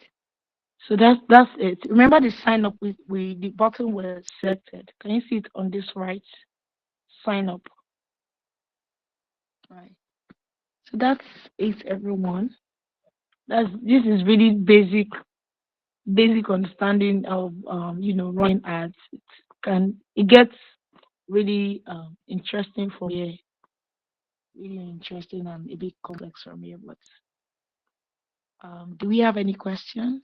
So that's it. Remember the sign up the button was selected. Can you see it on this right? Sign up. Right. So that's it, everyone. This is really basic understanding of running ads. It gets really interesting from here. Really interesting and a bit complex from here. But do we have any questions?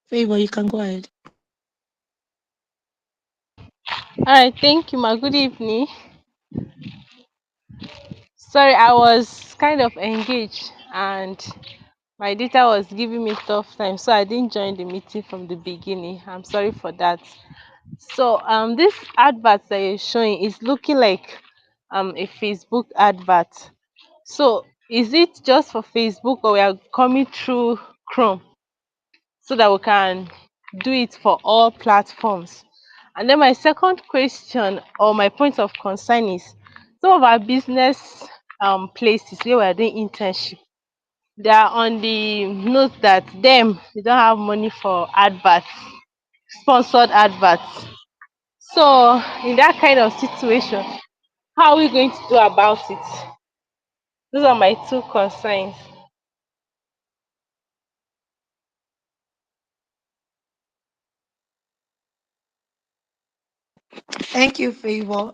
Favor, you can go ahead. All right, thank you, ma. Good evening. Sorry, I was kind of engaged and my data was giving me tough time, so I didn't join the meeting from the beginning. I'm sorry for that. So this advert that you're showing is looking like a Facebook advert. So is it just for Facebook or we are coming through Chrome so that we can do it for all platforms? And then my second question or my point of concern is some of our business places where we are doing internship, they are on the note that they don't have money for adverts, sponsored adverts. So in that kind of situation, how are we going to do about it? Those are my two concerns. Thank you, Favor.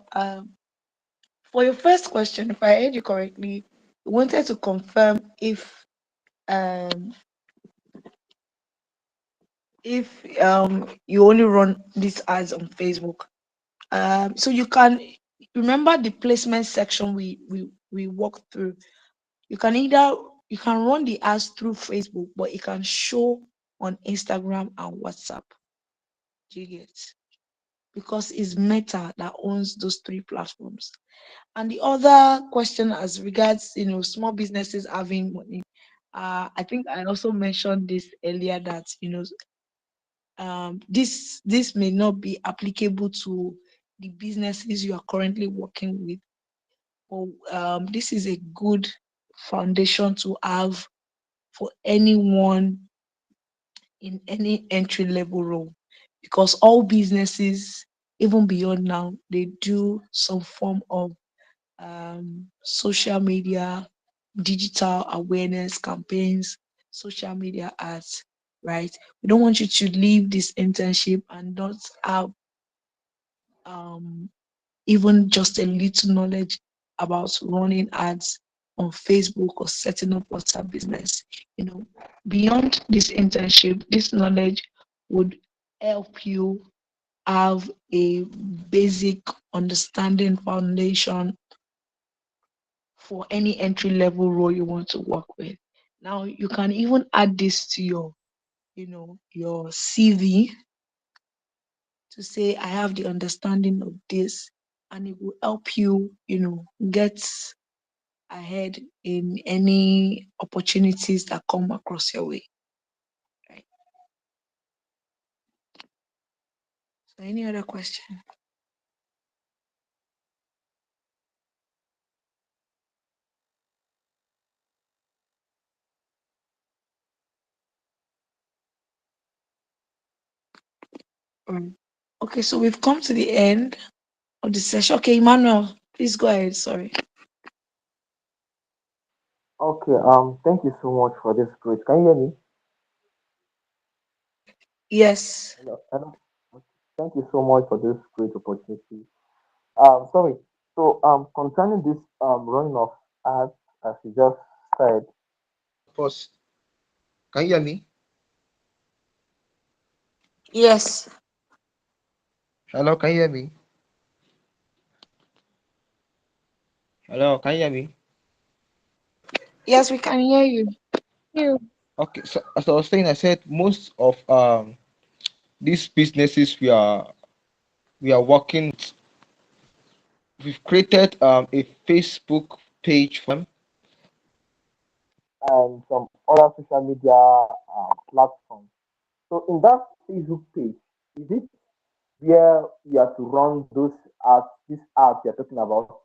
For your first question, if I heard you correctly, you wanted to confirm um if you only run these ads on Facebook. So you can remember the placement section we walked through. You can run the ads through Facebook, but it can show on Instagram and WhatsApp. Do you get? Because it's Meta that owns those three platforms. And the other question as regards, small businesses having money, I think I also mentioned this earlier that, this may not be applicable to the businesses you are currently working with. But this is a good foundation to have for anyone in any entry level role, because all businesses, even beyond now, they do some form of social media, digital awareness campaigns, social media ads, right? We don't want you to leave this internship and not have even just a little knowledge about running ads on Facebook or setting up WhatsApp business. Beyond this internship, this knowledge would help you have a basic understanding foundation for any entry level role you want to work with. Now you can even add this to your CV to say I have the understanding of this, and it will help you, get ahead in any opportunities that come across your way. Right. Any other question? Right. Okay, so we've come to the end of the session. Okay, Emmanuel, please go ahead. Sorry. Okay, thank you so much for this great. Can you hear me? Yes. Hello, hello. Okay. Thank you so much for this great opportunity. Sorry. So, concerning this running of ads, as you just said. First, can you hear me? Yes. Hello, can you hear me? Hello, can you hear me? Yes, we can hear you. Okay, so as I was saying, I said most of these businesses we are working. We've created a Facebook page for them and some other social media platforms. So in that Facebook page, is it where you have to run these ads you're talking about?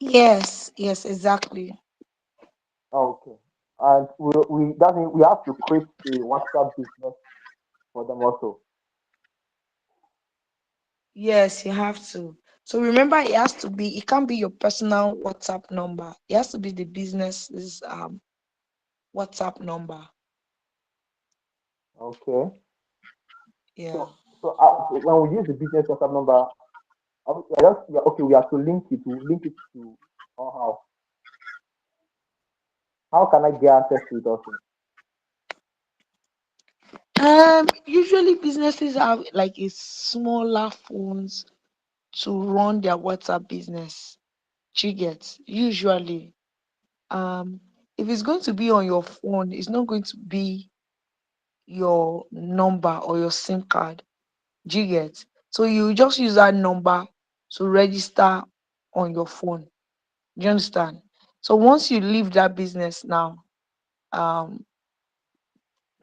Yes, yes, exactly. Okay. And we that means we have to create a WhatsApp business for them also. Yes, you have to. So remember, it has to be, it can't be your personal WhatsApp number. It has to be the business's WhatsApp number. Okay. Yeah. So when we use the business WhatsApp number, okay, we have to link it to or how can I get access to it also? Usually businesses have like a smaller phones to run their WhatsApp business. Do you get? Usually. Um, if it's going to be on your phone, it's not going to be your number or your SIM card. Do you get? So you just use that number to register on your phone. Do you understand? So once you leave that business now, um,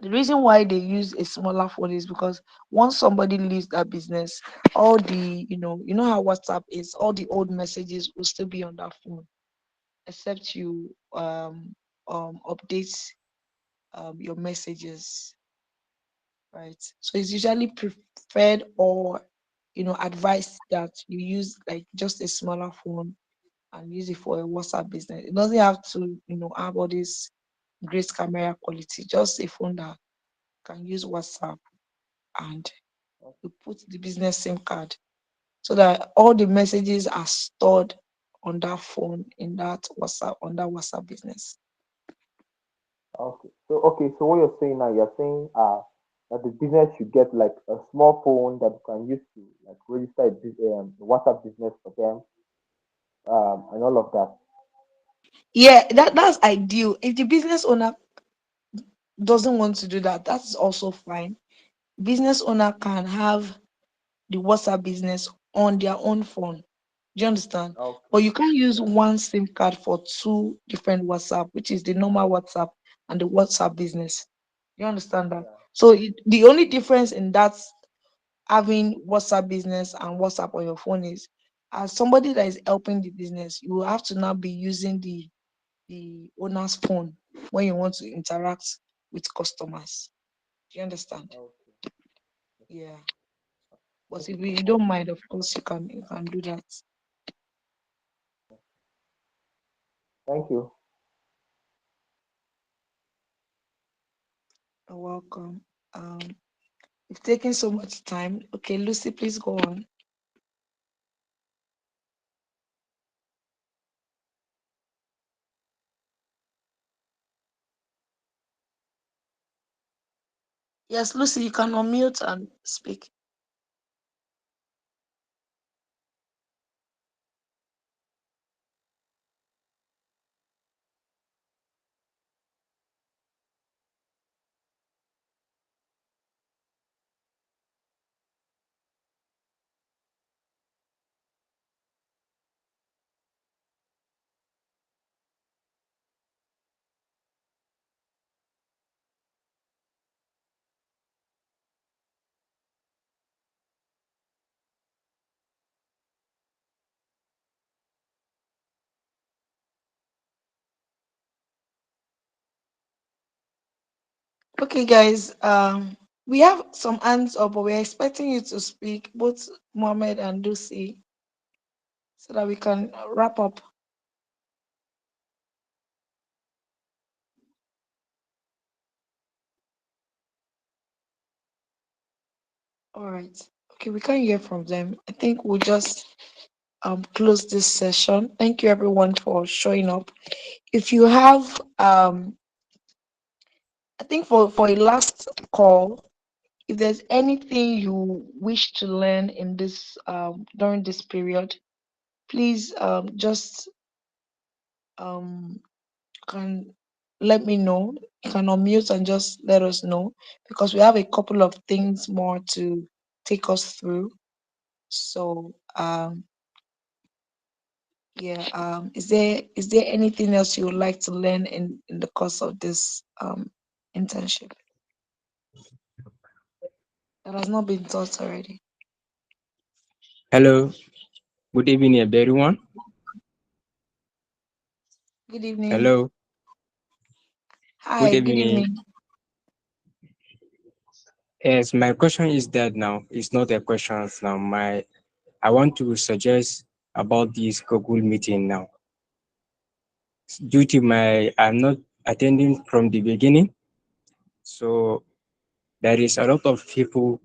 the reason why they use a smaller phone is because once somebody leaves that business, all the you know how WhatsApp is, all the old messages will still be on that phone, except you update your messages, right? So it's usually preferred or advised that you use like just a smaller phone and use it for a WhatsApp business. It doesn't have to have all this great camera quality. Just a phone that can use WhatsApp, and you put the business SIM card so that all the messages are stored on that phone in that WhatsApp on that WhatsApp business. Okay, so what you're saying that the business should get like a small phone that you can use to like register a WhatsApp business for them and all of that. Yeah, that's ideal. If the business owner doesn't want to do that, that's also fine. Business owner can have the WhatsApp business on their own phone. Do you understand? Okay. But you can't use Yeah. one SIM card for two different WhatsApp, which is the normal WhatsApp and the WhatsApp business. You understand that? Yeah. So the only difference in that having WhatsApp business and WhatsApp on your phone is, as somebody that is helping the business, you will have to now be using the owner's phone when you want to interact with customers. Do you understand? Okay. Yeah. But Thank if you you so much. don't mind, of course you can do that. Thank you. You're welcome. Um, you've taken so much time. Okay, Lucy, please go on. Yes, Lucy, you can unmute and speak. Okay, guys. We have some hands up, but we're expecting you to speak, both Mohammed and Lucy, so that we can wrap up. All right. Okay, we can't hear from them. I think we'll just close this session. Thank you everyone for showing up. If you have I think for a last call, if there's anything you wish to learn in this during this period, please just um can let me know. You can unmute and just let us know, because we have a couple of things more to take us through. So yeah, is there anything else you would like to learn in the course of this internship that has not been taught already? Hello, good evening, everyone. Good evening. Hello, good Hi, good evening. evening. Yes, my question is that now. It's not a question now. I want to suggest about this Google meeting now. Due to I'm not attending from the beginning, so there is a lot of people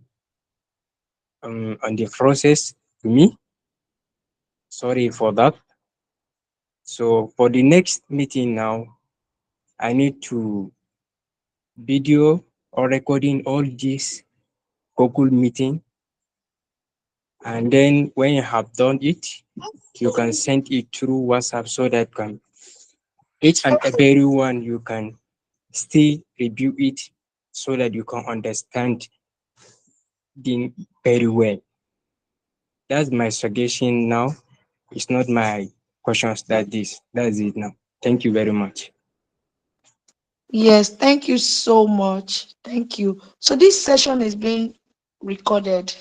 on the process to me. Sorry for that. So for the next meeting now, I need to video or recording all this Google meeting. And then when you have done it, you can send it through WhatsApp so that can each and every one you can still review it so that you can understand it very well. That's my suggestion now. It's not my questions. That's it now. Thank you very much. Yes, thank you so much. Thank you. So this session is being recorded,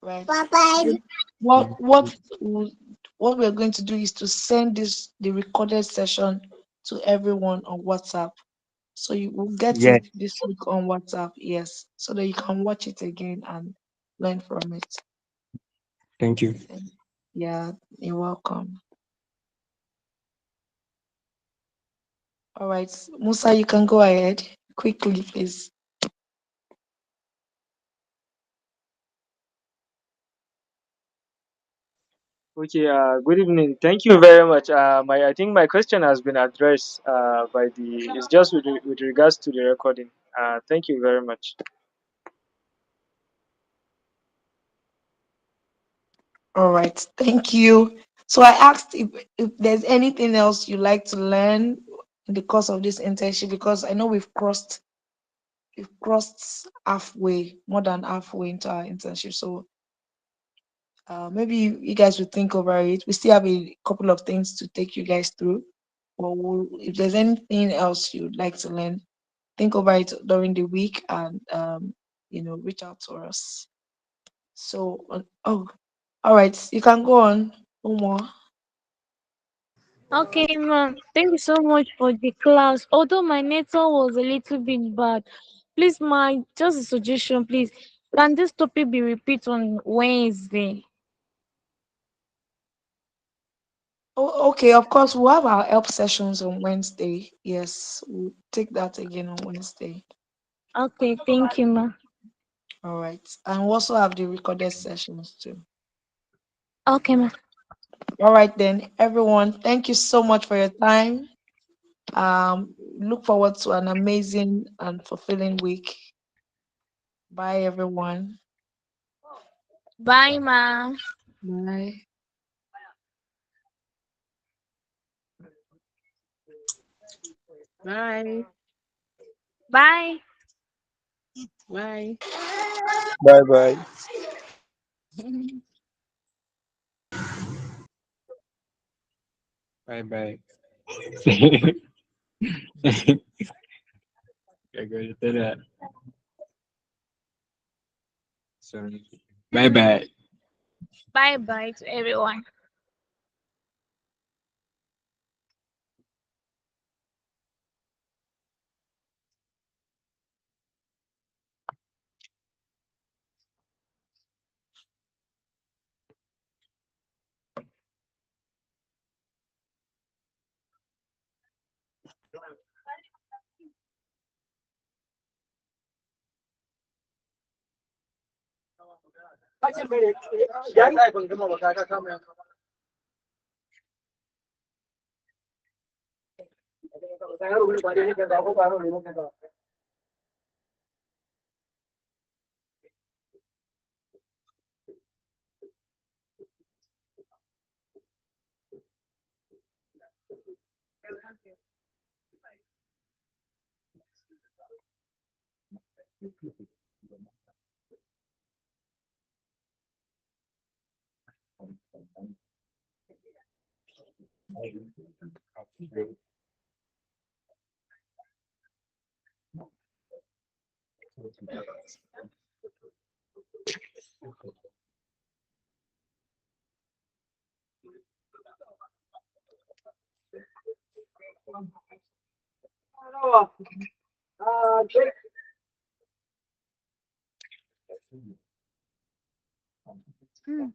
right? So Mm. what we're going to do is to send the recorded session to everyone on WhatsApp. So you will get Yes, it this week on WhatsApp, yes, so that you can watch it again and learn from it. thank you. And yeah, you're welcome. All right, Musa, you can go ahead quickly, please. Okay, good evening. Thank you very much. I think my question has been addressed by it's just with regards to the recording. Thank you very much. All right, thank you. So I asked if there's anything else you like to learn in the course of this internship, because I know we've crossed halfway, more than halfway into our internship. So maybe you guys would think over it. We still have a couple of things to take you guys through. Or if there's anything else you'd like to learn, think over it during the week and reach out to us. So oh, all right, you can go on, Umo. Okay, ma'am. Thank you so much for the class. Although my network was a little bit bad, please, my just a suggestion, please. Can this topic be repeat on Wednesday? Oh, okay, of course, we'll have our help sessions on Wednesday. Yes, we'll take that again on Wednesday. Okay, thank you, ma'am. All right. And we'll also have the recorded sessions too. Okay, ma'am. All right, then, everyone, thank you so much for your time. Look forward to an amazing and fulfilling week. Bye, everyone. Bye, ma'am. Bye. Bye. Bye. Bye. Bye bye. Bye bye. I got to tell that. Sorry. Bye bye. Bye bye to everyone. Mm.